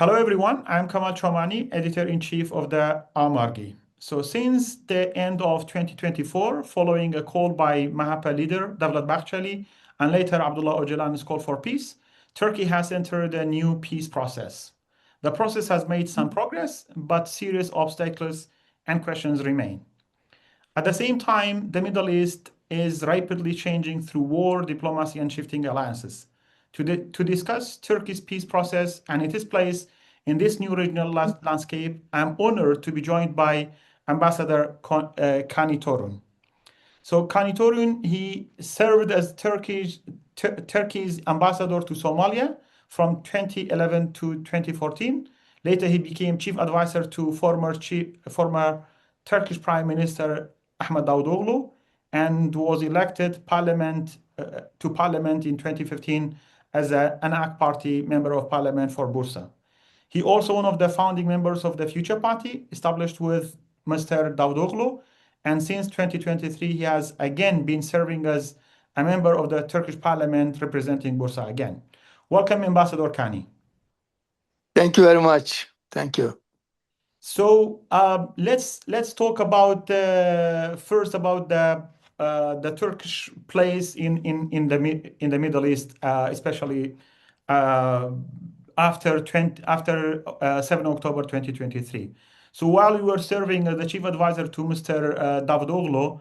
Hello everyone, I'm Kamal Chomani, Editor-in-Chief of the Amargi. So since the end of 2024, following a call by MHP leader Devlet Bahçeli and later Abdullah Ocalan's call for peace, Turkey has entered a new peace process. The process has made some progress, but serious obstacles and questions remain. At the same time, the Middle East is rapidly changing through war, diplomacy, and shifting alliances. To discuss Turkey's peace process and its place in this new regional landscape, I'm honored to be joined by Ambassador Kani Torun. So Kani Torun, he served as Turkey's ambassador to Somalia from 2011 to 2014. Later, he became chief advisor to former Turkish Prime Minister Ahmet Davutoğlu and was elected to parliament in 2015 as an AK Party member of parliament for Bursa. He also one of the founding members of the Future Party, established with Mr. Davutoğlu, and since 2023, he has again been serving as a member of the Turkish parliament representing Bursa again. Welcome, Ambassador Kani. Thank you very much. Thank you. So let's talk about first about the Turkish place in the Middle East, especially after 7 October 2023. So while you were serving as the chief advisor to Mr. Davutoğlu,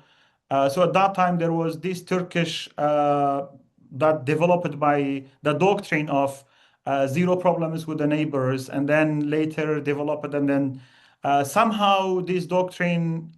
so at that time there was this Turkish that developed by the doctrine of zero problems with the neighbors, and then later developed, and then somehow this doctrine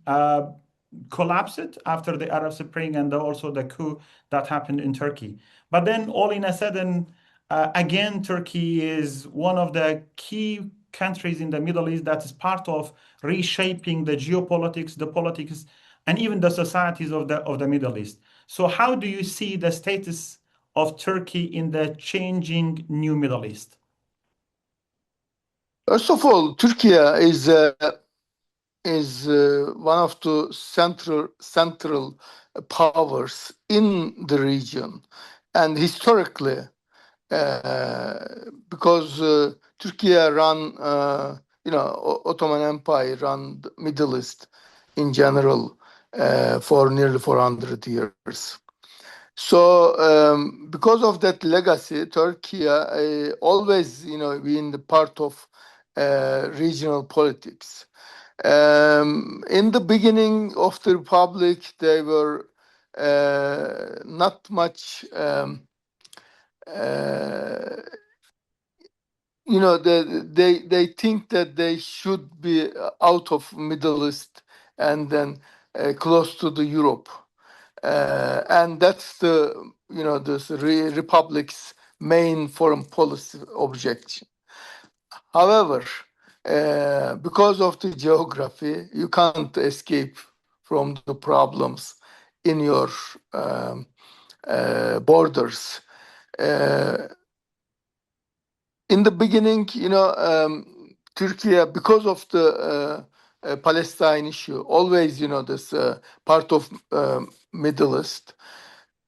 collapsed after the Arab Spring and also the coup that happened in Turkey. But then all in a sudden, again, Turkey is one of the key countries in the Middle East that is part of reshaping the geopolitics, the politics, and even the societies of the Middle East. So how do you see the status of Turkey in the changing new Middle East? First of all, Turkey is one of the central powers in the region, and historically, because Turkey ran, Ottoman Empire ran the Middle East in general for nearly 400 years. So because of that legacy, Turkey always, been the part of regional politics. In the beginning of the republic, they were not much. They think that they should be out of Middle East and then close to the Europe. And that's the republic's main foreign policy objection. However, because of the geography, you can't escape from the problems in your borders. In the beginning, Turkey, because of the Palestine issue, always, this part of Middle East,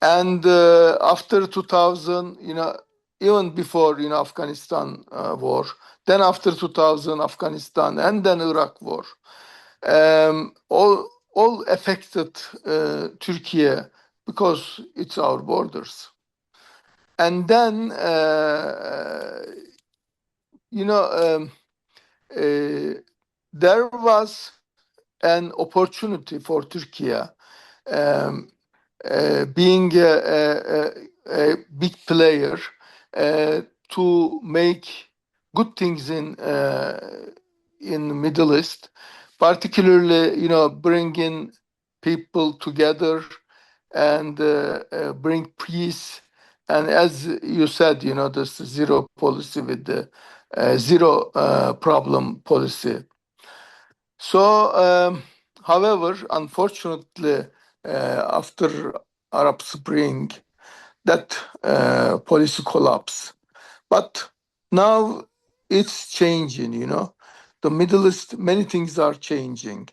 and after 2000, even before Afghanistan war, then after 2000 Afghanistan, and then Iraq war, all affected Turkey because it's our borders. And then there was an opportunity for Turkey, being a big player, to make good things in Middle East, particularly bringing people together and bring peace. And as you said, this zero policy with the zero problem policy. So, however, unfortunately, after Arab Spring, that policy collapsed. But now it's changing, The Middle East, many things are changing.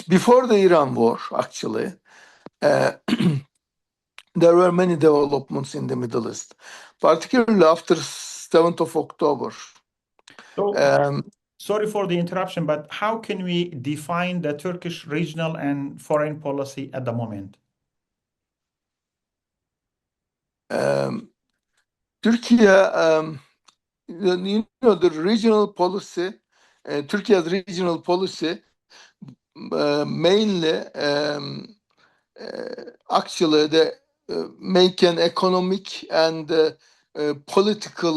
Before the Iran war, actually, there were many developments in the Middle East, particularly after 7th of October. So, Um, sorry for the interruption, but how can we define the Turkish regional and foreign policy at the moment? Turkey, the regional policy, Turkey's regional policy mainly actually they make an economic and political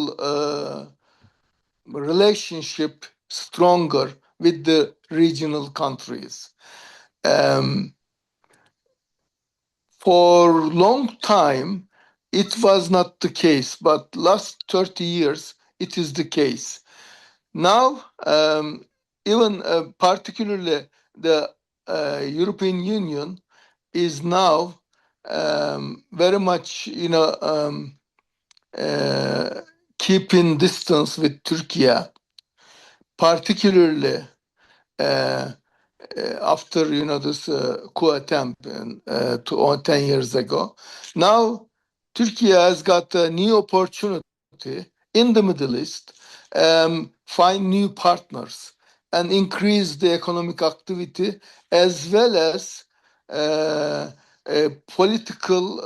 relationship stronger with the regional countries. For a long time, it was not the case, but last 30 years, it is the case. Now, even particularly the European Union is now very much, keeping distance with Turkey, particularly after this coup attempt 10 years ago. Now, Turkey has got a new opportunity in the Middle East, find new partners and increase the economic activity as well as a political,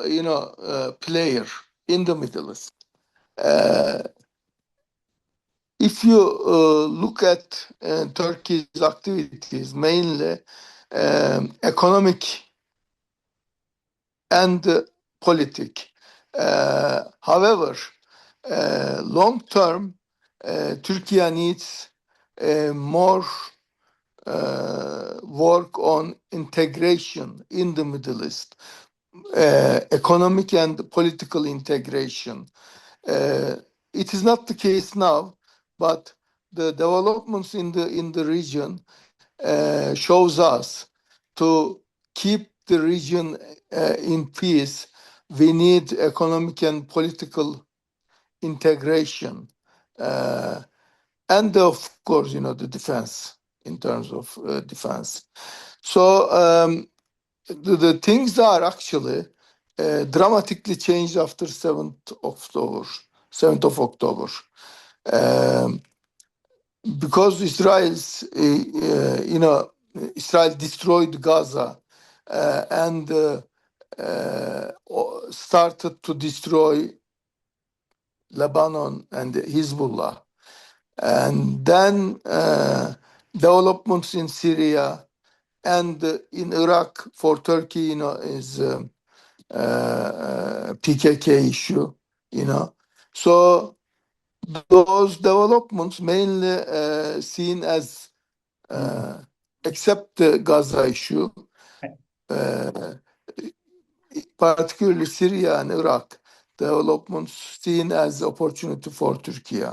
player in the Middle East. If you look at Turkey's activities, mainly economic and politic. However, long term, Turkey needs more work on integration in the Middle East, economic and political integration. It is not the case now, but the developments in the region shows us to keep the region in peace. We need economic and political integration, and of course, the defense in terms of defense. So the things are actually dramatically changed after 7th October. 7th of October. Because Israel destroyed Gaza and started to destroy Lebanon and Hezbollah. And then developments in Syria and in Iraq for Turkey, is PKK issue, So those developments mainly seen as, except the Gaza issue, particularly Syria and Iraq, developments seen as opportunity for Turkey.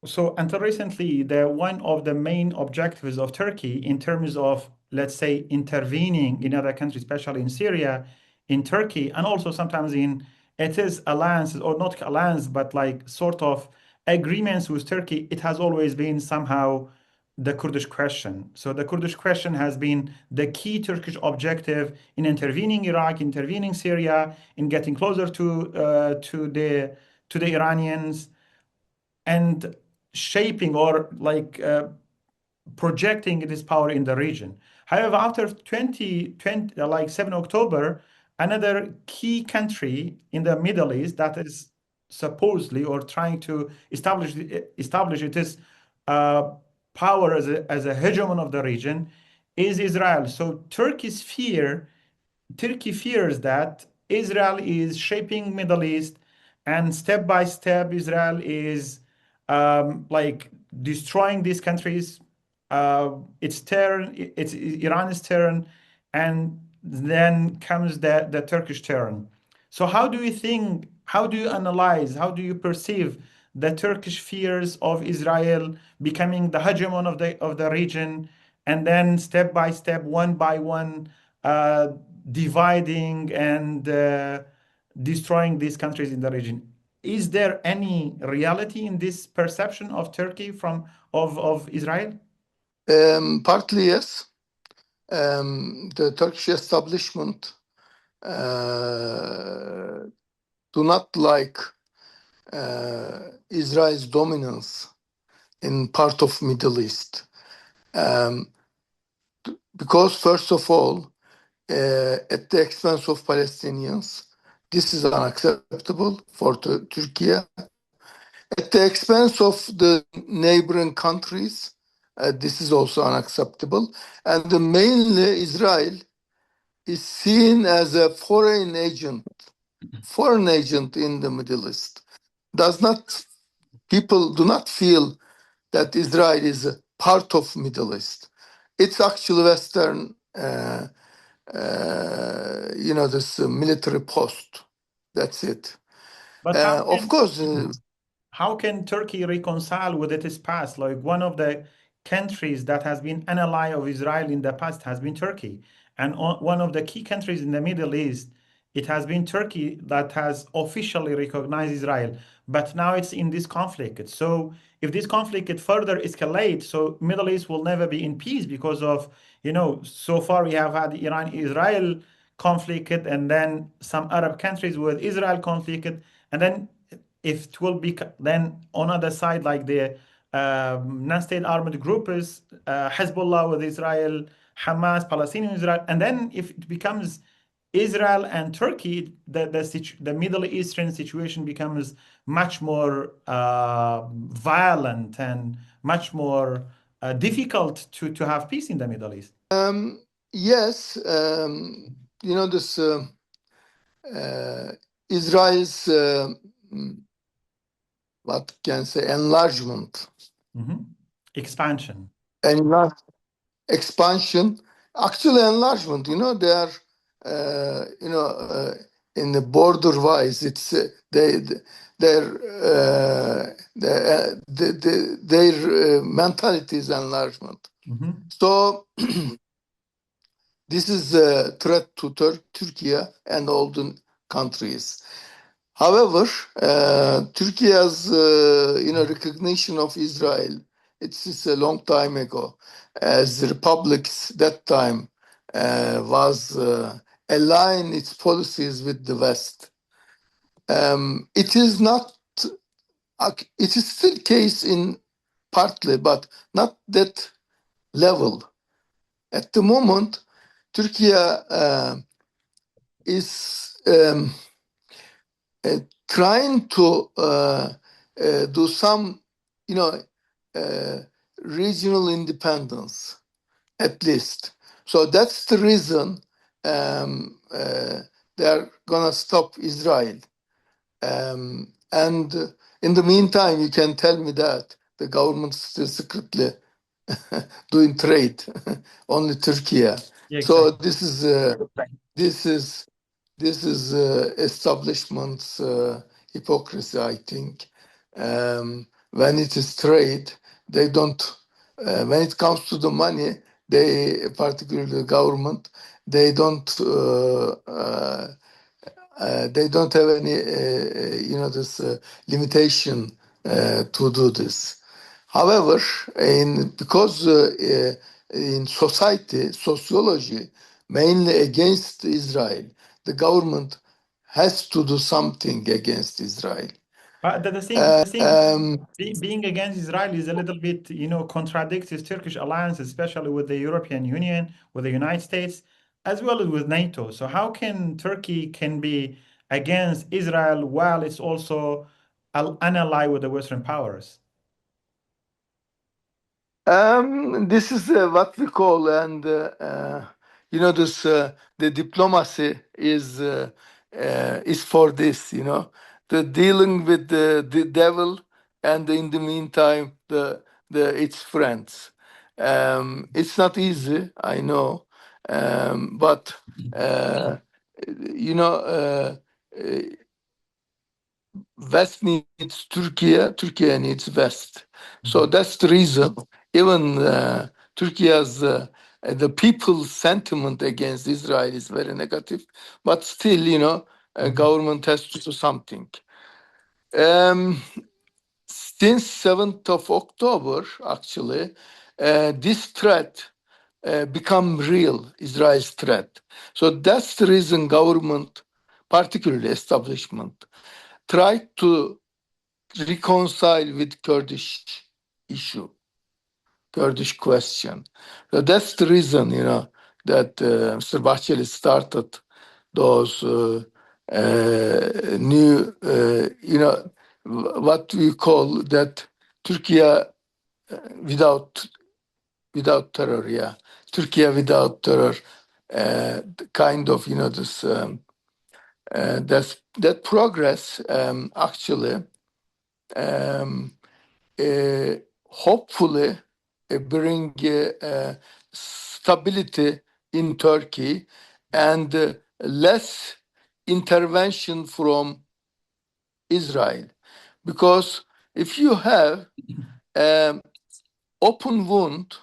So until recently, one of the main objectives of Turkey in terms of, let's say, intervening in other countries, especially in Syria, in Turkey, and also sometimes it is alliances or not alliance, but like sort of agreements with Turkey, it has always been somehow the Kurdish question. So the Kurdish question has been the key Turkish objective in intervening Iraq, intervening Syria, in getting closer to the Iranians and shaping or like projecting this power in the region. However, after 2020, like 7 October, another key country in the Middle East that is supposedly or trying to establish its power as a hegemon of the region is Israel. So Turkey fears that Israel is shaping Middle East, and step by step, Israel is like destroying these countries. Its turn, it's Iran's turn, and then comes the Turkish turn. So how do you think? How do you analyze? How do you perceive the Turkish fears of Israel becoming the hegemon of the region, and then step by step, one by one, dividing and destroying these countries in the region? Is there any reality in this perception of Turkey of Israel? Partly yes. The Turkish establishment do not like Israel's dominance in part of Middle East. Because first of all, at the expense of Palestinians, this is unacceptable for Turkey. At the expense of the neighboring countries, this is also unacceptable. And mainly Israel is seen as a foreign agent in the Middle East. People do not feel that Israel is a part of Middle East. It's actually Western, this military post. That's it. But Of course, how can Turkey reconcile with its past? Like one of the countries that has been an ally of Israel in the past has been Turkey. And one of the key countries in the Middle East, it has been Turkey that has officially recognized Israel. But now it's in this conflict. So if this conflict further escalates, so Middle East will never be in peace because of, so far we have had Iran-Israel conflict and then some Arab countries with Israel conflict. And then if it will be then on other side like the non-state armed groups, Hezbollah with Israel, Hamas, Palestinian Israel, and then if it becomes Israel and Turkey, the Middle Eastern situation becomes much more violent and much more difficult to have peace in the Middle East. Yes, this Israel's what can say enlargement, expansion, expansion, actually enlargement. They are, in the border wise, it's their mentality is enlargement. So this is a threat to Turkey and all the countries. However, Turkey's recognition of Israel, it's a long time ago, as republics that time was align its policies with the West. It is not. It is still case in partly, but not that level. At the moment, Turkey is trying to do some, regional independence, at least. So that's the reason they're gonna stop Israel. And in the meantime, you can tell me that the government is still secretly doing trade, only Turkey. Yeah, exactly. So this is establishment's hypocrisy, I think. When it is trade, they don't. When it comes to the money, particularly the government, they don't. They don't have any, this limitation to do this. However, because in sociology, mainly against Israel, the government has to do something against Israel. But the thing being against Israel is a little bit, contradicts his Turkish alliance, especially with the European Union, with the United States, as well as with NATO. So how can Turkey can be against Israel while it's also an ally with the Western powers? This is what we call, and this the diplomacy is for this, the dealing with the devil, and in the meantime its friends. It's not easy, I know, but you know. West needs Turkey, Turkey needs West. So that's the reason. Even Turkey's the people's sentiment against Israel is very negative, but still, government has to do something. Since 7th of October, actually, this threat become real, Israel's threat. So that's the reason government, particularly establishment, tried to reconcile with Kurdish issue, Kurdish question. So that's the reason, that Mr. Bahçeli started those new, what we call that Turkey without terror, yeah, Turkey without terror, kind of, this that progress actually hopefully bring stability in Turkey and less intervention from Israel. Because if you have open wound,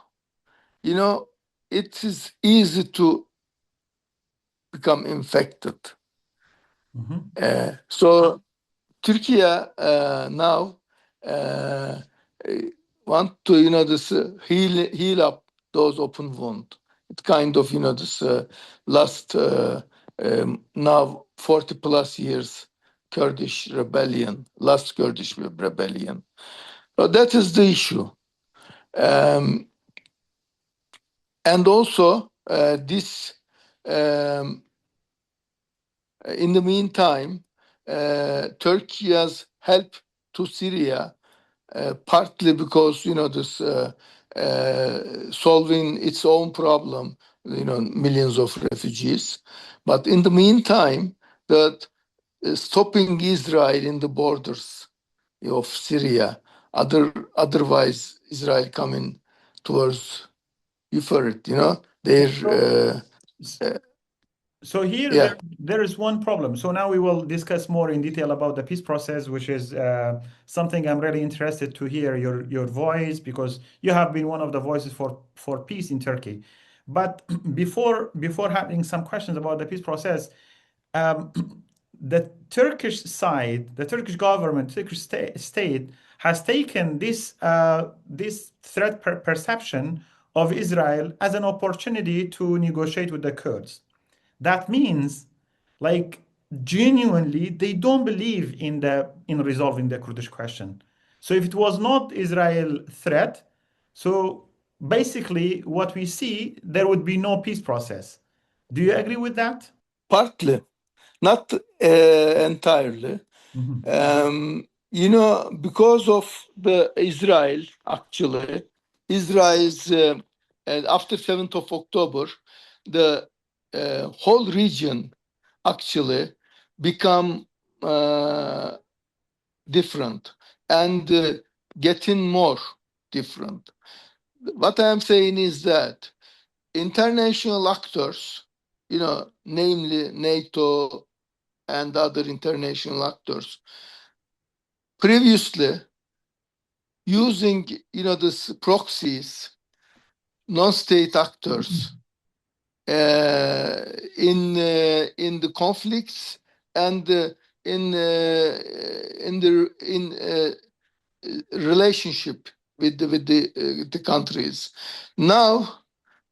it is easy to become infected. So Turkey now want to, this heal up those open wounds. It kind of, this last now 40 plus years Kurdish rebellion, last Kurdish rebellion. So that is the issue. And also this, in the meantime, Turkey has helped to Syria partly because, this solving its own problem, millions of refugees. But in the meantime, that stopping Israel in the borders of Syria, otherwise Israel coming towards Euphrates, So here yeah. there is one problem. So now we will discuss more in detail about the peace process, which is something I'm really interested to hear your voice, because you have been one of the voices for peace in Turkey. But before having some questions about the peace process, the Turkish side, the Turkish government, Turkish state has taken this threat perception of Israel as an opportunity to negotiate with the Kurds. That means, like, genuinely, they don't believe in resolving the Kurdish question. So if it was not Israel threat, so basically what we see, there would be no peace process. Do you agree with that? Partly, not entirely. Because of the Israel, actually, Israel's after 7th of October, the whole region actually become different and getting more different. What I am saying is that international actors, namely NATO and other international actors, previously using, this proxies, non-state actors in the conflicts and in relationship with the countries. Now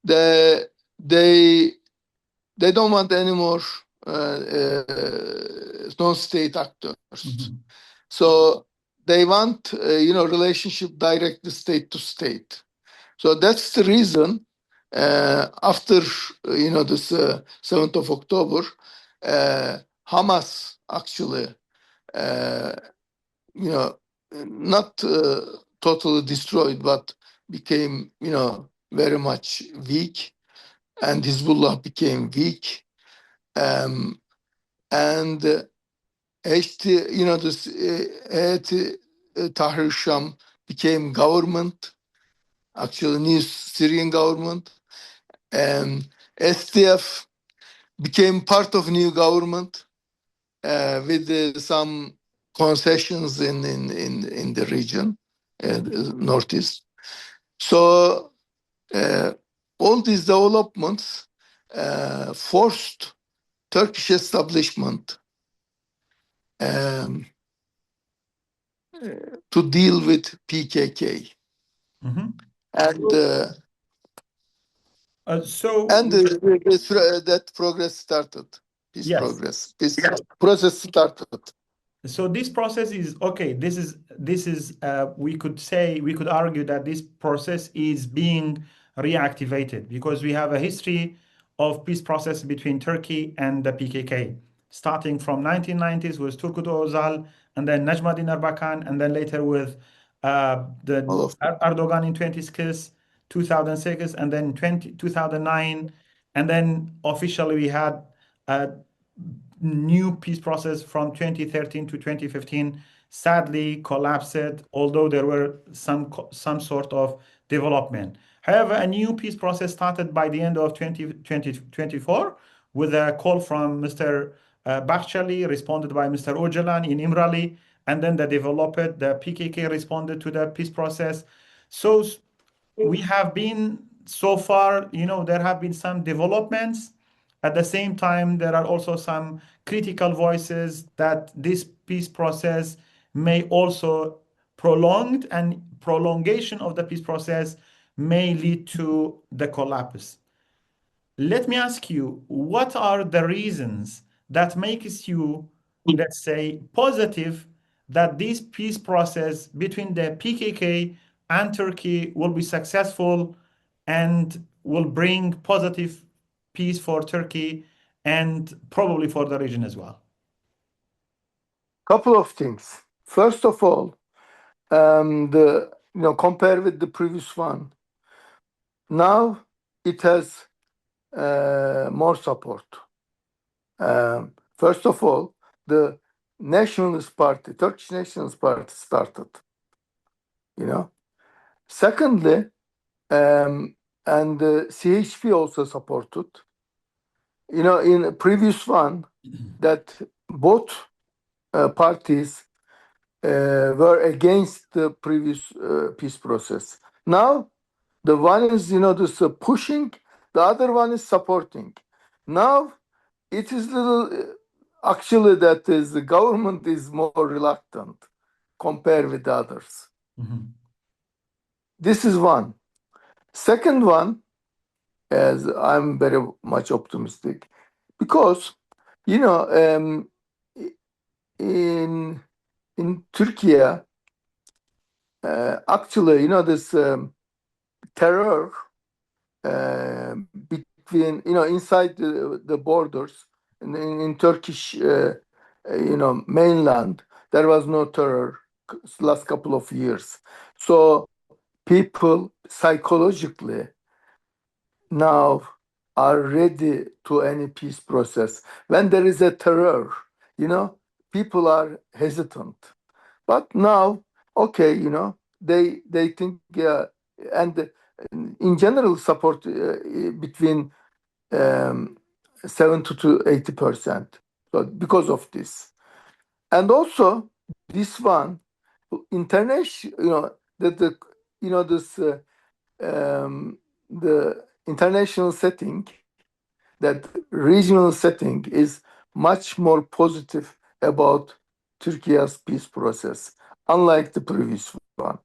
they don't want any more non-state actors. So they want relationship directly state to state. So that's the reason after this 7th of October, Hamas actually not totally destroyed, but became very much weak, and Hezbollah became weak, and this Tahrir Sham became government, actually new Syrian government, and SDF became part of new government with some concessions in the region, northeast. So all these developments forced Turkish establishment to deal with PKK, and that progress started. Peace Yes. progress. Peace process started. So this process is okay. This is we could argue that this process is being reactivated because we have a history of peace process between Turkey and the PKK, starting from 1990s with Turgut Özal, and then Najmuddin Erbakan, and then later with All the of Erdogan in 2006, and then 2009, and then officially we had a new peace process from 2013 to 2015 sadly collapsed, although there were some sort of development. However, a new peace process started by the end of 2024 with a call from Mr. Bahçeli, responded by Mr. Ocalan in Imrali, and then the PKK responded to the peace process. So we have been so far, there have been some developments. At the same time, there are also some critical voices that this peace process may also prolonged, and prolongation of the peace process may lead to the collapse. Let me ask you, what are the reasons that makes you, let's say, positive that this peace process between the PKK and Turkey will be successful and will bring positive peace for Turkey and probably for the region as well? couple of things. First of all, the compare with the previous one. Now it has more support. First of all, the Nationalist Party, Turkish Nationalist Party started. Secondly, and the CHP also supported. In the previous one, that both parties were against the previous peace process. Now, the one is, this pushing, the other one is supporting. Now, it is actually that is the government is more reluctant compared with the others. Mhm. This is one. Second one, as I'm very much optimistic, because in Turkey, actually, this terror between inside the borders in Turkish mainland, there was no terror last couple of years. So people psychologically now are ready to any peace process. When there is a terror, people are hesitant. But now, okay, they think, and in general support between 70 to 80%. So because of this, and also this one, international, this the international setting, that regional setting is much more positive about Turkey's peace process, unlike the previous one.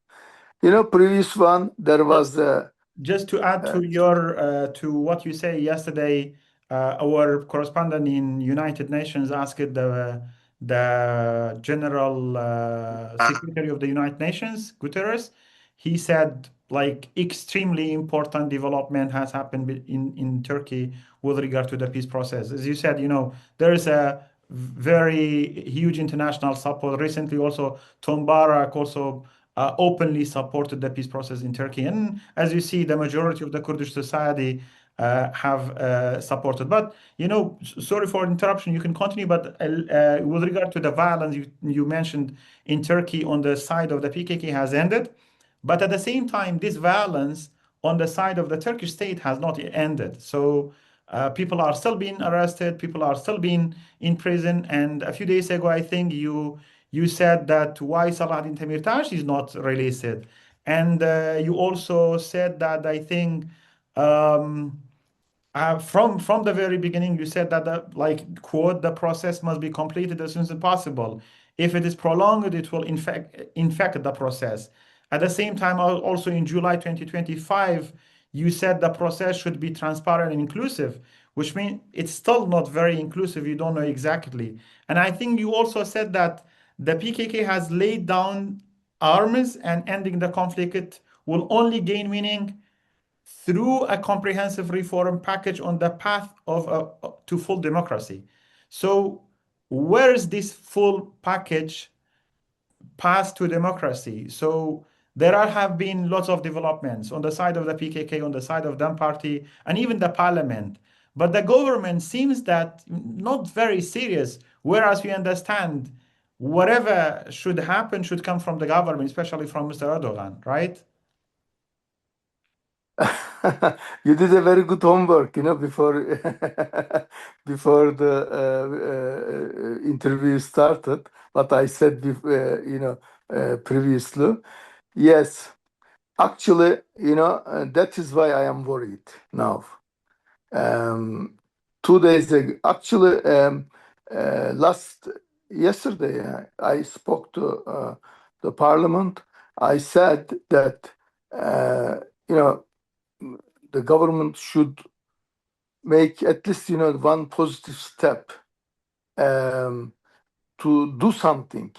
Previous one, there was a Just to add to your to what you say yesterday, our correspondent in United Nations asked the General Secretary of the United Nations, Guterres. He said like extremely important development has happened in Turkey with regard to the peace process. As you said, there is a very huge international support. Recently, also Tom Barak also openly supported the peace process in Turkey. And as you see, the majority of the Kurdish society have supported. But, sorry for interruption, you can continue. But with regard to the violence you mentioned in Turkey on the side of the PKK has ended. But at the same time, this violence on the side of the Turkish state has not ended. So people are still being arrested, people are still being in prison. And a few days ago, I think you said that why Selahattin Demirtash is not released. And you also said that I think from the very beginning, you said that like quote, the process must be completed as soon as possible. If it is prolonged, it will infect the process. At the same time, also in July 2025, you said the process should be transparent and inclusive, which means it's still not very inclusive. You don't know exactly. And I think you also said that the PKK has laid down arms and ending the conflict will only gain meaning through a comprehensive reform package on the path to full democracy. So where is this full package path to democracy? So have been lots of developments on the side of the PKK, on the side of DEM party, and even the parliament. But the government seems that not very serious, whereas we understand whatever should happen should come from the government, especially from Mr. Erdogan, right? You did a very good homework, before before the interview started. What I said, previously. Yes, actually, that is why I am worried now. 2 days ago, actually, yesterday, I spoke to the parliament. I said that, the government should make at least, one positive step to do something,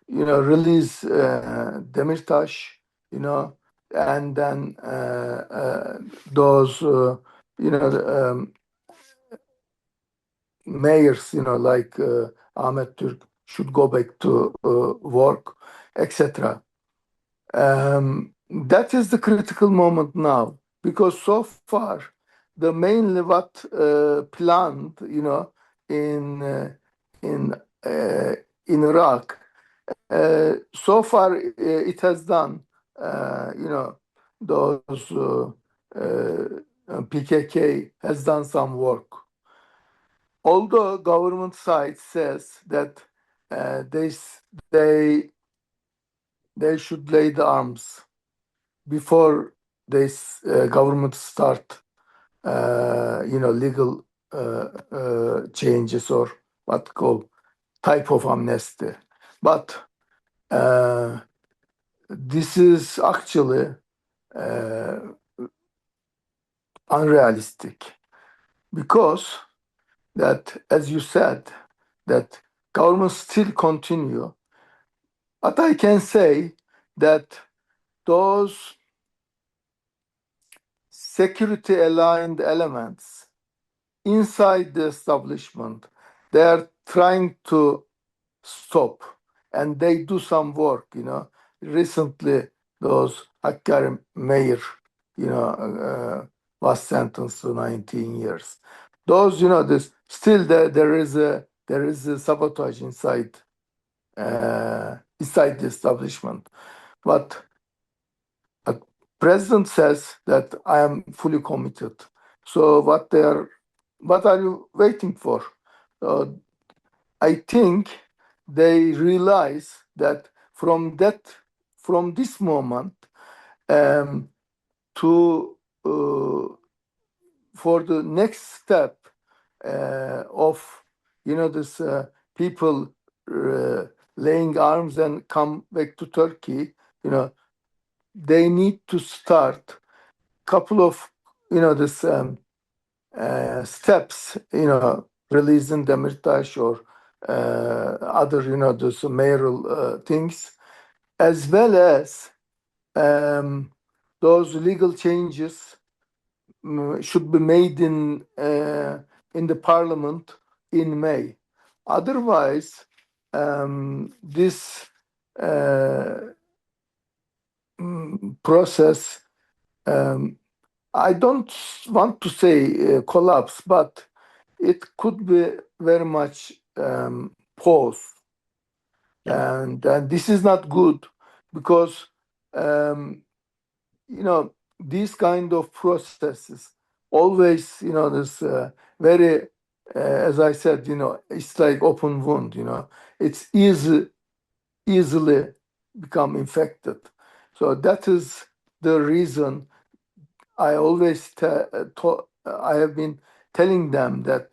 release Demirtash, and then those, mayors, like Ahmet Türk should go back to work, etc. That is the critical moment now, because so far, the mainly what planned, in Iraq, so far it has done, those PKK has done some work. Although government side says that they should lay the arms before this government start, legal changes or what called type of amnesty. But this is actually unrealistic, because that, as you said, that government still continue. But I can say that those security aligned elements inside the establishment, they are trying to stop, and they do some work. Recently, those Hakkari mayor, was sentenced to 19 years. Those, this still there is a sabotage inside the establishment. But the president says that I am fully committed. So what are you waiting for? I think they realize that from this moment, to for the next step of this people laying arms and come back to Turkey, they need to start couple of this steps, releasing Demirtaş or other those mayoral things, as well as those legal changes should be made in the parliament in May. Otherwise, this process, I don't want to say collapse, but it could be very much pause. Yeah. And this is not good, because these kind of processes always, this very, as I said, it's like open wound. It's easily become infected. So that is the reason I always I have been telling them that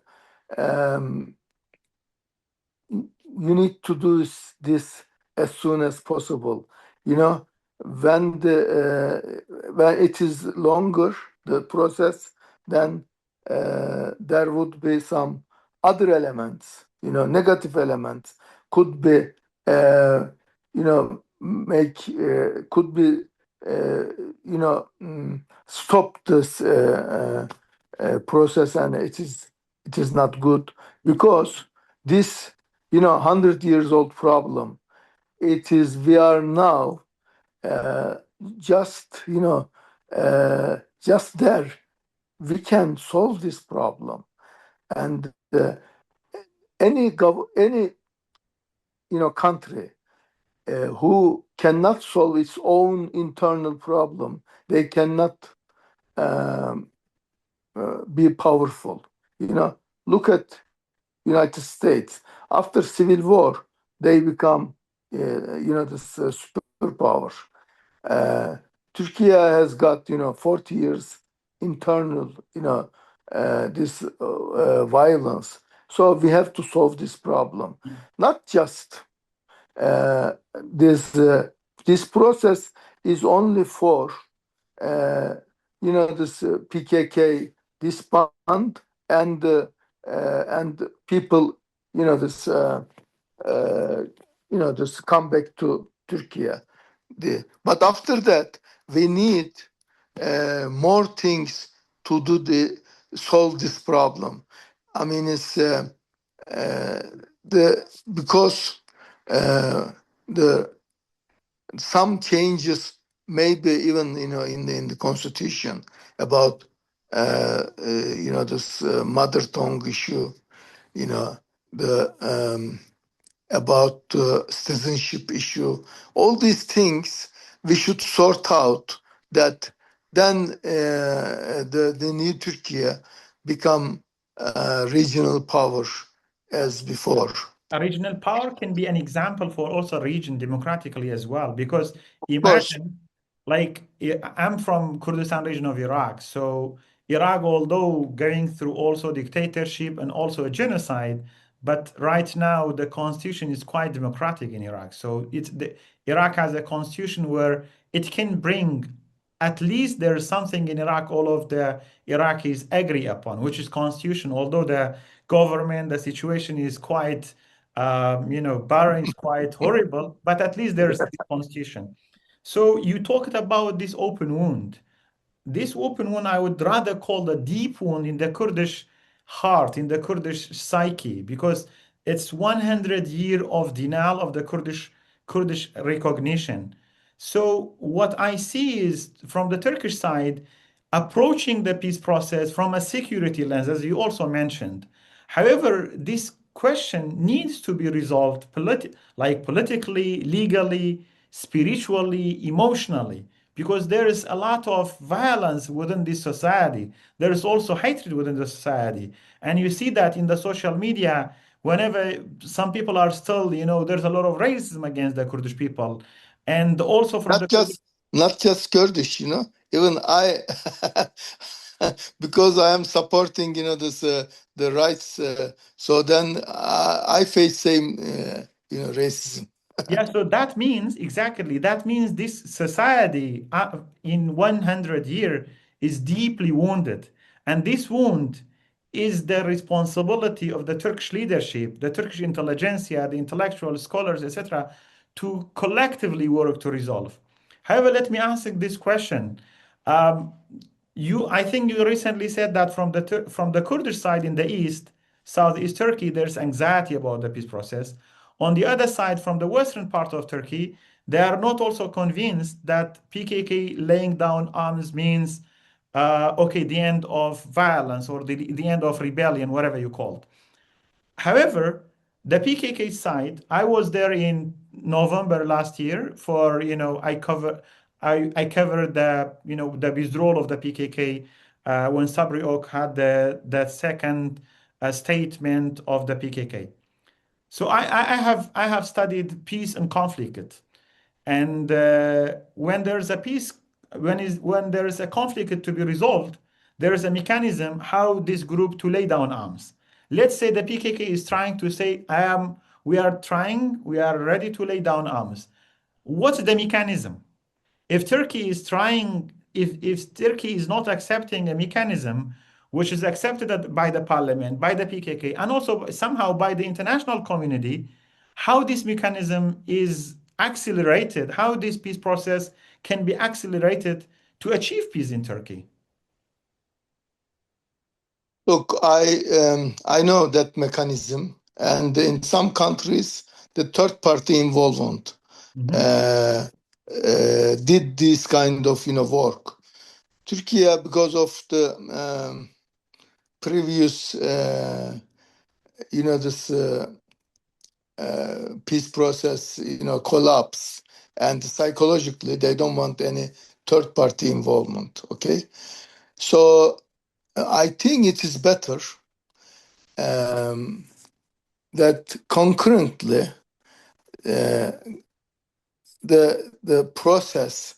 you need to do this as soon as possible. When it is longer, the process, then there would be some other elements, negative elements could be uh, make could be stop this process, and it is not good because this 100 years old problem. We are now uh, just just there. We can solve this problem, and any country who cannot solve its own internal problem, they cannot um, be powerful. Look at United States. After Civil War, they become, this superpower. Uh, Turkey has got, 40 years internal, this violence. So we have to solve this problem. Not just this process is only for this PKK disband and people this this come back to Turkey. But after that we need more things to do solve this problem. I mean, it's because the some changes, maybe even in the constitution about this mother tongue issue, the about citizenship issue, all these things we should sort out. That then the new Turkey become regional power as before. A regional power can be an example for also region democratically as well, because Of course, imagine, like, I'm from Kurdistan region of Iraq. So Iraq, although going through also dictatorship and also a genocide, but right now the constitution is quite democratic in Iraq. So Iraq has a constitution where it can bring, at least there's something in Iraq all of the Iraqis agree upon, which is constitution. Although the government, the situation is quite barren, is quite horrible, but at least there's the constitution. So you talked about this open wound. This open wound, I would rather call the deep wound in the Kurdish heart, in the Kurdish psyche, because it's 100 year of denial of the Kurdish recognition. So what I see is from the Turkish side, approaching the peace process from a security lens, as you also mentioned. However, this question needs to be resolved politically, legally, spiritually, emotionally, because there is a lot of violence within this society. There is also hatred within the society. And you see that in the social media, whenever some people are still, there's a lot of racism against the Kurdish people. And also from not the just not just Kurdish, even I, because I am supporting, this the rights. So then I face same, racism. Yeah, so that means this society in 100 year is deeply wounded. And this wound is the responsibility of the Turkish leadership, the Turkish intelligentsia, the intellectual scholars, etc., to collectively work to resolve. However, let me ask this question. Um, I think you recently said that from the Kurdish side in the east, southeast Turkey, there's anxiety about the peace process. On the other side, from the western part of Turkey, they are not also convinced that PKK laying down arms means, okay, the end of violence or the end of rebellion, whatever you call it. However, the PKK side, I was there in November last year for, I covered the withdrawal of the PKK when Sabri Ok had the second statement of the PKK. So I have studied peace and conflict, and when there is a conflict to be resolved, there is a mechanism how this group to lay down arms. Let's say the PKK is trying to say, we are ready to lay down arms. What's the mechanism? If Turkey is not accepting a mechanism which is accepted by the parliament, by the PKK, and also somehow by the international community, how this mechanism is accelerated, how this peace process can be accelerated to achieve peace in Turkey. Look, I know that mechanism, and in some countries, the third party involvement did this kind of work. Turkey, because of the previous this peace process collapse, and psychologically they don't want any third party involvement. Okay, so I think it is better that concurrently the process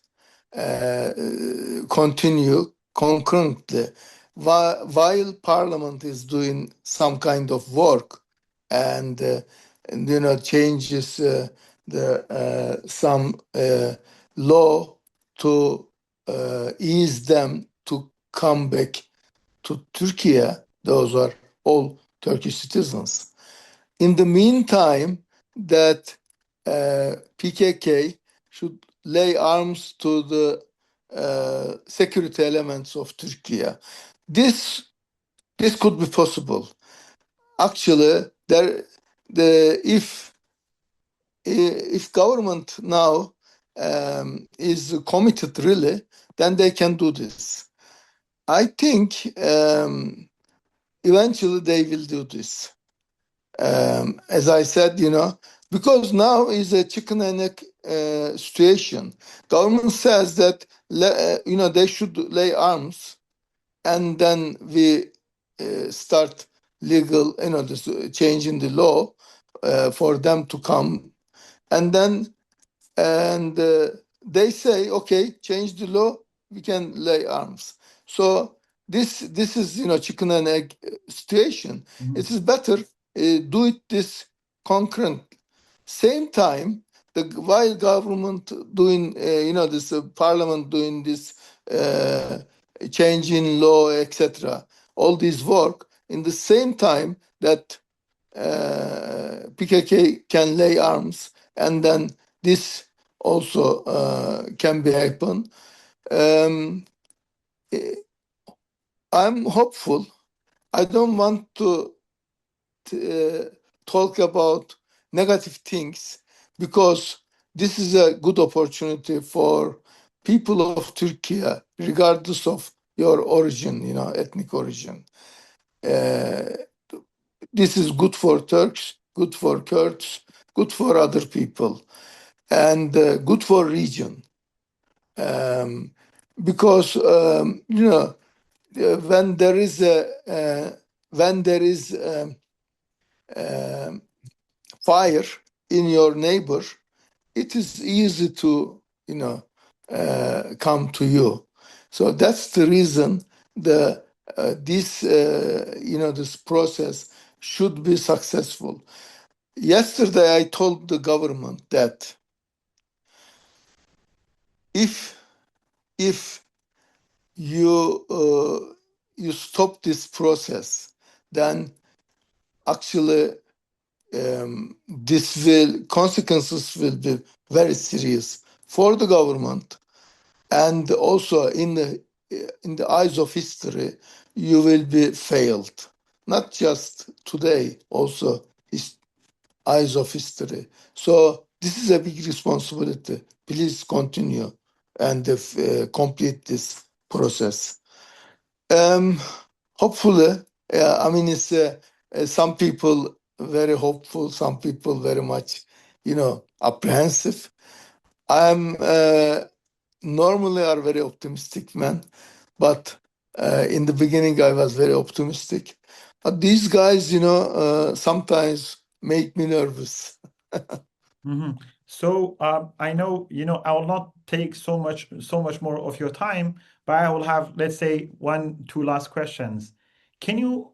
continue concurrently while Parliament is doing some kind of work and changes some law to ease them to come back to Turkey. Those are all Turkish citizens. In the meantime, that PKK should lay arms to the security elements of Turkey. This could be possible. Actually, if government now is committed really, then they can do this. I think eventually they will do this. As I said, because now is a chicken and egg situation. Government says that they should lay arms, and then we start legal, this change in the law for them to come, and then they say, okay, change the law, we can lay arms. So this is chicken and egg situation. It is better do it this concurrent. Same time, while government doing this parliament doing this change in law, etc. All this work in the same time that PKK can lay arms, and then this also can be happen. I'm hopeful. I don't want to talk about negative things, because this is a good opportunity for people of Turkey, regardless of your origin, ethnic origin. This is good for Turks, good for Kurds, good for other people, and good for region. Because when there is fire in your neighbor, it is easy to come to you. So that's the reason this process should be successful. Yesterday I told the government that if you stop this process, then actually consequences will be very serious for the government, and also in the eyes of history, you will be failed. Not just today, also eyes of history. So this is a big responsibility. Please continue and complete this process. Hopefully, it's some people very hopeful, some people very much, apprehensive. I'm normally are very optimistic man, but in the beginning I was very optimistic. But these guys, sometimes make me nervous. So I know, I will not take so much more of your time, but I will have, let's say, 2 last questions. Can you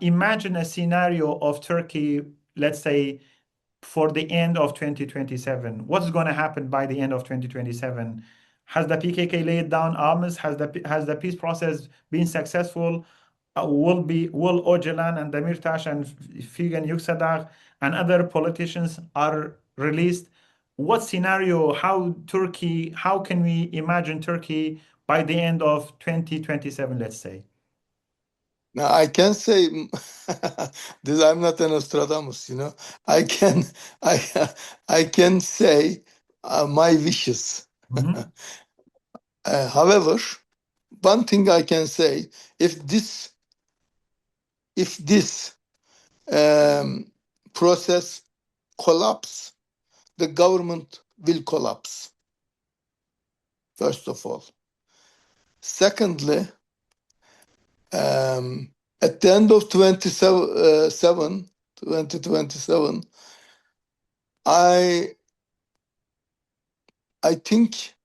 imagine a scenario of Turkey, let's say, for the end of 2027? What's going to happen by the end of 2027? Has the PKK laid down arms? Has the peace process been successful? Will Ocalan and Demirtaş and Figen Yüksekdağ and other politicians are released, what scenario, how can we imagine Turkey by the end of 2027, let's say? Now I can say this. I'm not an Nostradamus, I can I I can say my wishes. Mhm. However, one thing I can say: if this process collapse, the government will collapse. First of all. Secondly, at the end of 2027, I think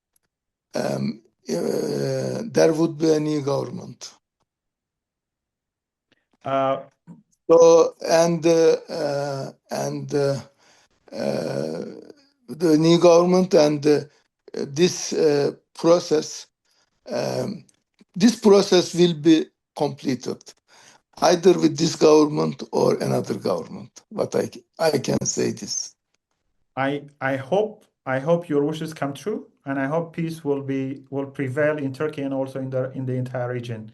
there would be a new government. So the new government and this process will be completed either with this government or another government. But I can say this. I hope your wishes come true, and I hope peace will prevail in Turkey and also in the entire region.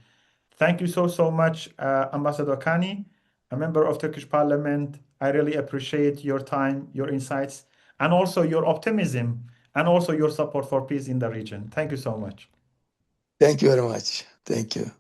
Thank you so much, Ambassador Kani, a member of Turkish Parliament. I really appreciate your time, your insights, and also your optimism, and also your support for peace in the region. Thank you so much. Thank you very much. Thank you.